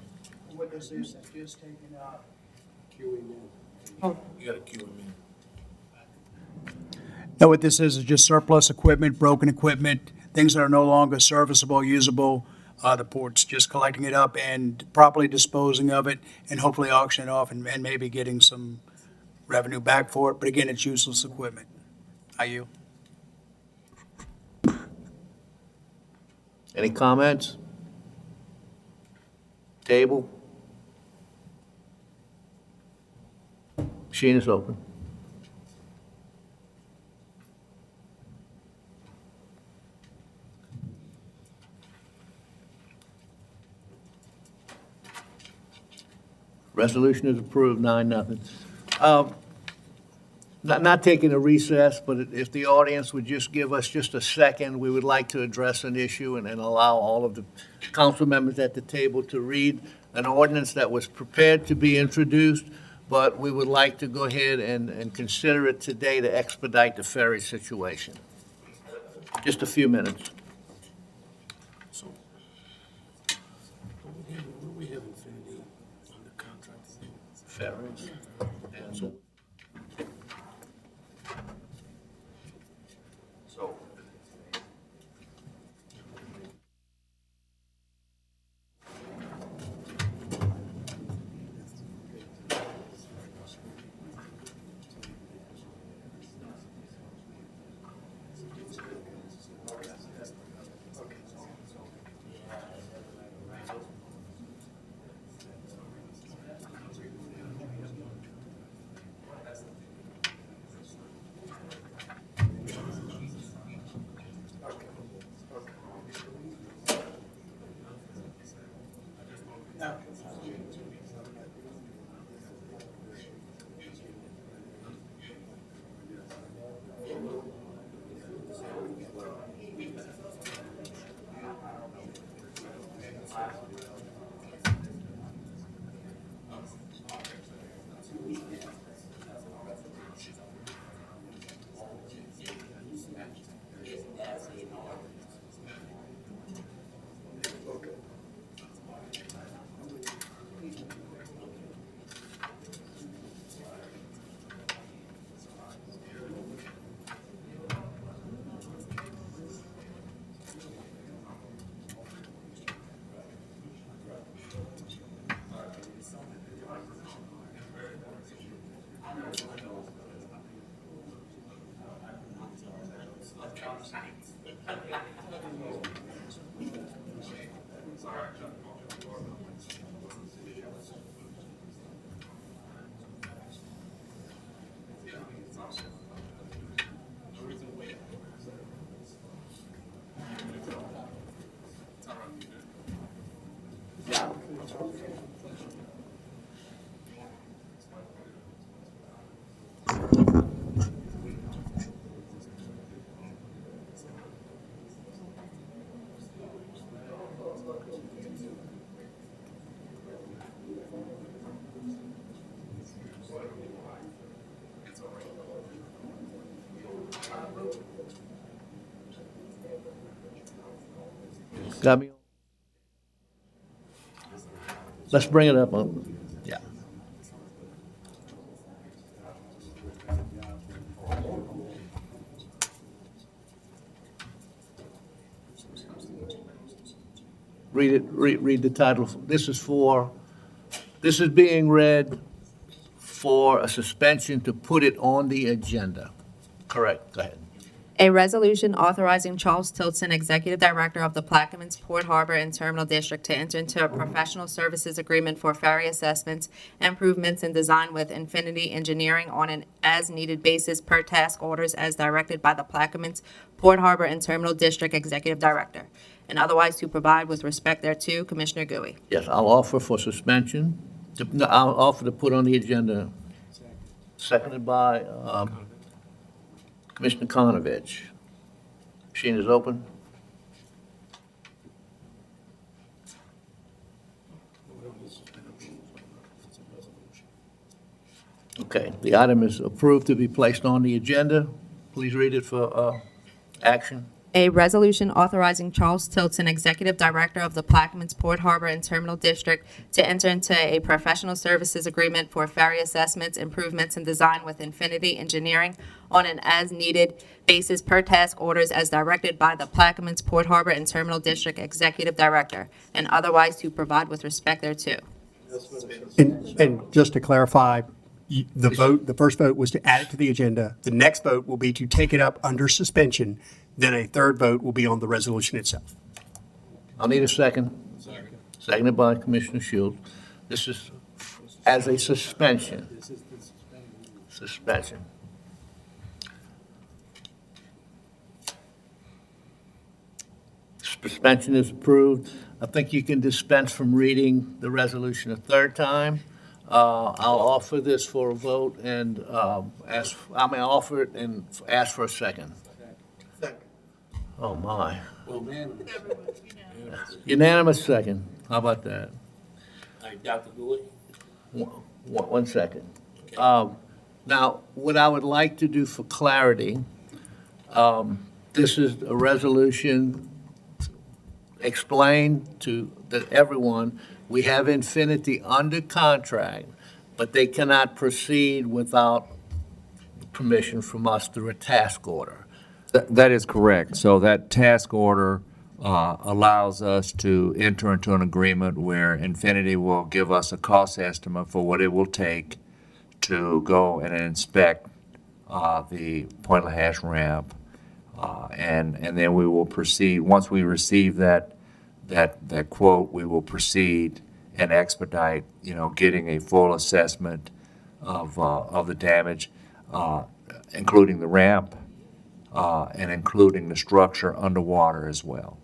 What this is, just taking out. You gotta cue him in. Now, what this is just surplus equipment, broken equipment, things that are no longer serviceable, usable. The port's just collecting it up and properly disposing of it and hopefully auctioning it off and maybe getting some revenue back for it. But again, it's useless equipment. Are you? Any comments? Table? Machine is open. Resolution is approved, 9-0. Not taking a recess, but if the audience would just give us just a second, we would like to address an issue and allow all of the council members at the table to read an ordinance that was prepared to be introduced, but we would like to go ahead and consider it today to expedite the ferry situation. Just a few minutes. Ferries. And so. Got me? Let's bring it up. Yeah. Read it, read the title. This is being read for a suspension to put it on the agenda. Correct, go ahead. A resolution authorizing Charles Tilton, Executive Director of the Plaquemines Port Harbor and Terminal District, to enter into a professional services agreement for ferry assessments, improvements, and design with Infinity Engineering on an as-needed basis per task orders as directed by the Plaquemines Port Harbor and Terminal District Executive Director, and otherwise to provide with respect thereto. Commissioner Gui. Yes, I'll offer for suspension. No, I'll offer to put on the agenda. Seconded by Commissioner Konovich. Machine is open. Okay, the item is approved to be placed on the agenda. Please read it for action. A resolution authorizing Charles Tilton, Executive Director of the Plaquemines Port Harbor and Terminal District, to enter into a professional services agreement for ferry assessments, improvements, and design with Infinity Engineering on an as-needed basis per task orders as directed by the Plaquemines Port Harbor and Terminal District Executive Director, and otherwise to provide with respect thereto. And just to clarify, the first vote was to add it to the agenda. The next vote will be to take it up under suspension. Then a third vote will be on the resolution itself. I'll need a second. Seconded by Commissioner Shields. This is as a suspension. Suspension. Suspension is approved. I think you can dispense from reading the resolution a third time. I'll offer this for a vote and offer it and ask for a second. Oh, my. Unanimous second. How about that? All right, Dr. Gui? One second. Now, what I would like to do for clarity, this is a resolution explained to everyone. We have Infinity under contract, but they cannot proceed without permission from us through a task order. That is correct. So that task order allows us to enter into an agreement where Infinity will give us a cost estimate for what it will take to go and inspect the Point LaHash ramp. And then we will proceed, once we receive that quote, we will proceed and expedite, getting a full assessment of the damage, including the ramp, and including the structure underwater as well.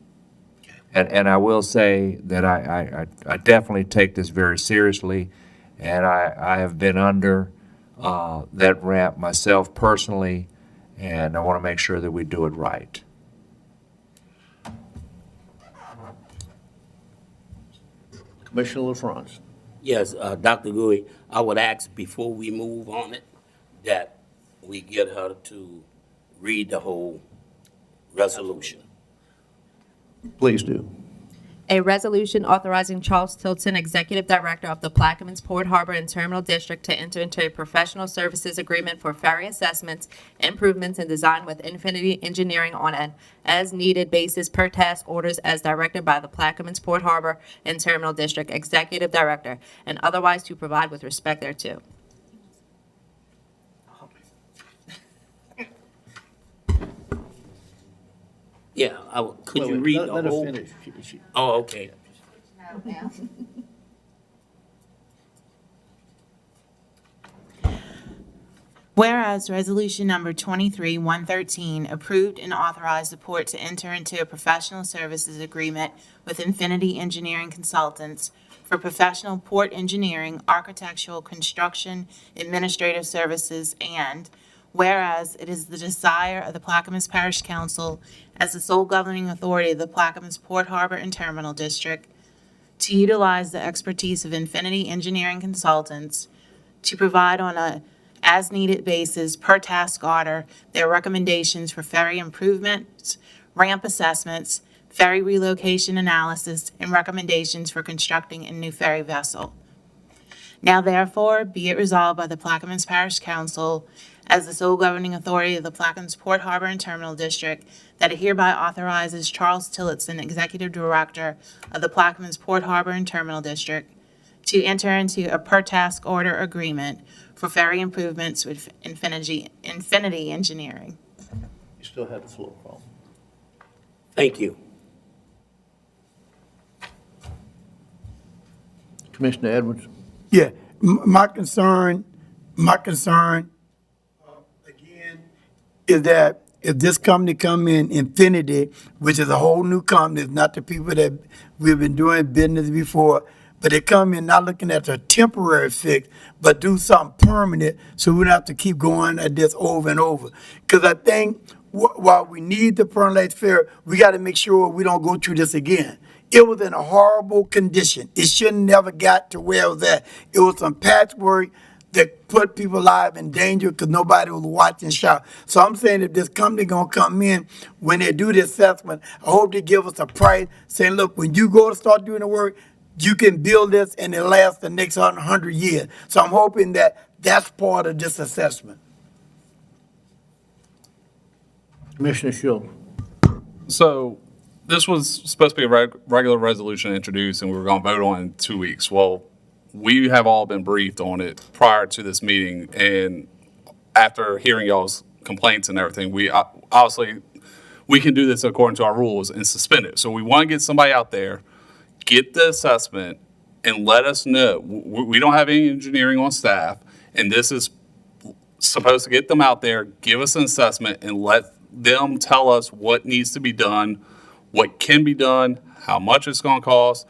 And I will say that I definitely take this very seriously, and I have been under that ramp myself personally, and I want to make sure that we do it right. Commissioner LaFrance. Yes, Dr. Gui, I would ask before we move on it, that we get her to read the whole resolution. Please do. A resolution authorizing Charles Tilton, Executive Director of the Plaquemines Port Harbor and Terminal District, to enter into a professional services agreement for ferry assessments, improvements, and design with Infinity Engineering on an as-needed basis per task orders as directed by the Plaquemines Port Harbor and Terminal District Executive Director, and otherwise to provide with respect thereto. Yeah, could you read the let her whole? finish. Oh, okay. Whereas Resolution Number 23-113 approved and authorized the port to enter into a professional services agreement with Infinity Engineering Consultants for professional port engineering, architectural, construction, administrative services, and whereas it is the desire of the Plaquemines Parish Council as the sole governing authority of the Plaquemines Port Harbor and Terminal District to utilize the expertise of Infinity Engineering Consultants to provide on a as-needed basis per task order their recommendations for ferry improvements, ramp assessments, ferry relocation analysis, and recommendations for constructing a new ferry vessel. Now therefore, be it resolved by the Plaquemines Parish Council as the sole governing authority of the Plaquemines Port Harbor and Terminal District, that it hereby authorizes Charles Tillotson, Executive Director of the Plaquemines Port Harbor and Terminal District, to enter into a per-task order agreement for ferry improvements with Infinity Engineering. You still have the floor, Paul. Thank you. Commissioner Edwards? Yeah, my concern, again, is that if this company come in, Infinity, which is a whole new company, it's not the people that we've been doing business before, but they come in not looking at a temporary fix, but do something permanent, so we don't have to keep going at this over and over. Because I think while we need the permanent fair, we got to make sure we don't go through this again. It was in a horrible condition. It shouldn't never got to where it was at. It was some patchwork that put people's lives in danger because nobody was watching shop. So I'm saying if this company gonna come in, when they do the assessment, I hope they give us a price saying, look, when you go to start doing the work, you can build this and it lasts the next 100 years. So I'm hoping that that's part of this assessment. Commissioner Schultz? So this was supposed to be a regular resolution introduced, and we were going to vote on it in 2 weeks. Well, we have all been briefed on it prior to this meeting, and after hearing y'all's complaints and everything, we obviously, we can do this according to our rules and suspend it. So we want to get somebody out there, get the assessment, and let us know. We don't have any engineering on staff, and this is supposed to get them out there, give us an assessment, and let them tell us what needs to be done, what can be done, how much it's going to cost,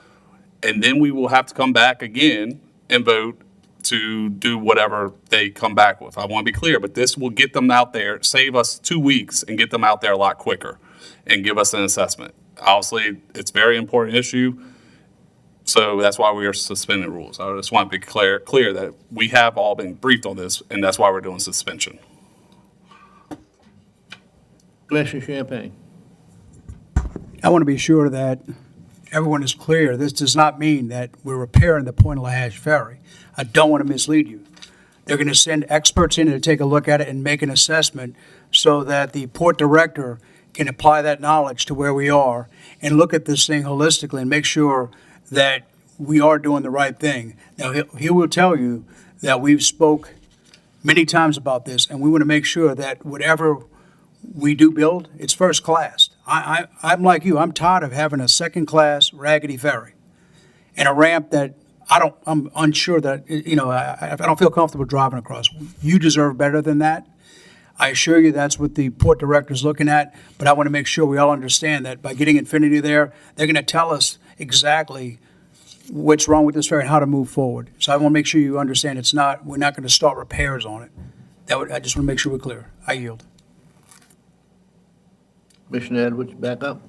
and then we will have to come back again and vote to do whatever they come back with. I want to be clear, but this will get them out there, save us 2 weeks, and get them out there a lot quicker and give us an assessment. Obviously, it's a very important issue, so that's why we are suspending rules. I just want to be clear that we have all been briefed on this, and that's why we're doing suspension. Commissioner Champagne? I want to be sure that everyone is clear. This does not mean that we're repairing the Point Lahash Ferry. I don't want to mislead you. They're going to send experts in to take a look at it and make an assessment so that the port director can apply that knowledge to where we are and look at this thing holistically and make sure that we are doing the right thing. Now, he will tell you that we've spoke many times about this, and we want to make sure that whatever we do build, it's first class. I'm like you. I'm tired of having a second-class raggedy ferry and a ramp that I'm unsure that, I don't feel comfortable driving across. You deserve better than that. I assure you that's what the port director's looking at, but I want to make sure we all understand that by getting Infinity there, they're going to tell us exactly what's wrong with this ferry and how to move forward. So I want to make sure you understand we're not going to start repairs on it. I just want to make sure we're clear. I yield. Commissioner Edwards, back up.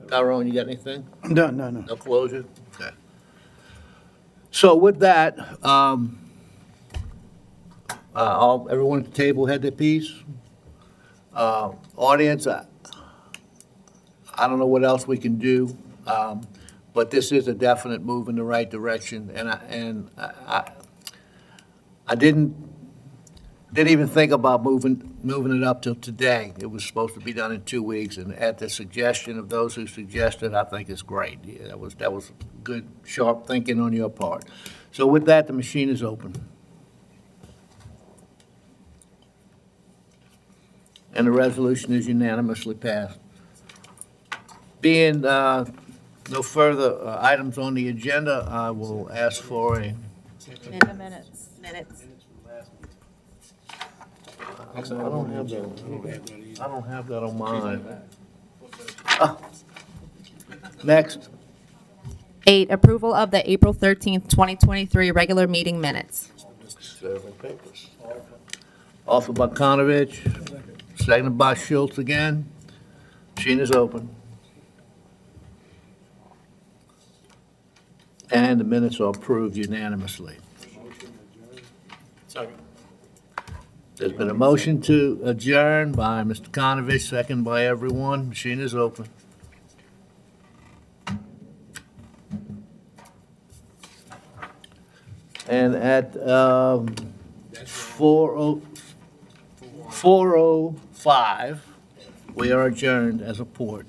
Tyrone, you got anything? I'm done, no. No closure? Okay. So with that, everyone at the table had their piece. Audience, I don't know what else we can do, but this is a definite move in the right direction, and I didn't even think about moving it up till today. It was supposed to be done in 2 weeks, and at the suggestion of those who suggested, I think it's great. Yeah, that was good, sharp thinking on your part. So with that, the machine is open. And the resolution is unanimously passed. Being no further items on the agenda, I will ask for a... Minutes. I don't have that on mine. Next. 8, approval of the April 13th, 2023 regular meeting minutes. Serving papers. Offered by Konovich, seconded by Schultz again. Machine is open. And the minutes are approved unanimously. There's been a motion to adjourn by Mr. Konovich, second by everyone. Machine is open. And at 4:05, we are adjourned as a port.